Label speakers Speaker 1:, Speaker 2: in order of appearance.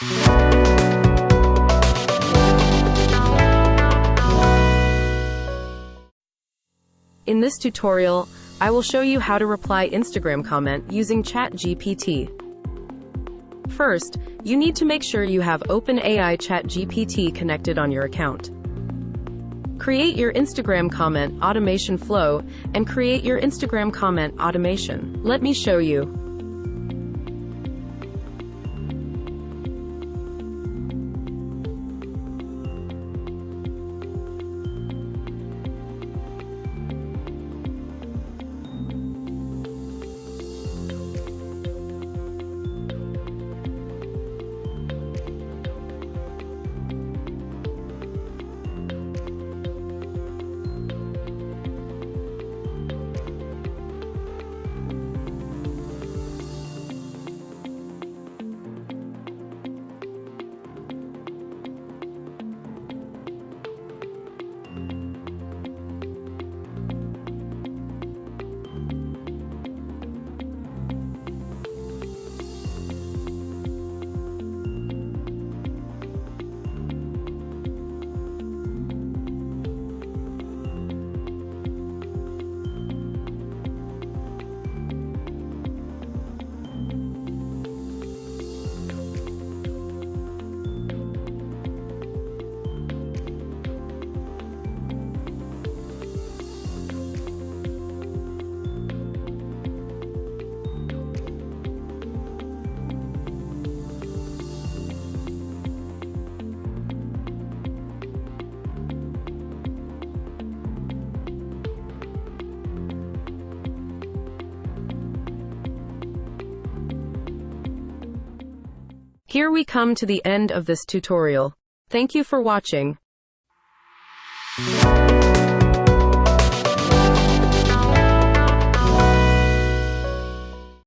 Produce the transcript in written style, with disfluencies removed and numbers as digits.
Speaker 1: In this tutorial, I will show you how to reply Instagram comment using ChatGPT. First, you need to make sure you have OpenAI ChatGPT connected on your account. Create your Instagram comment automation flow and create your Instagram comment automation. Let me show you. Here we come to the end of this tutorial. Thank you for watching.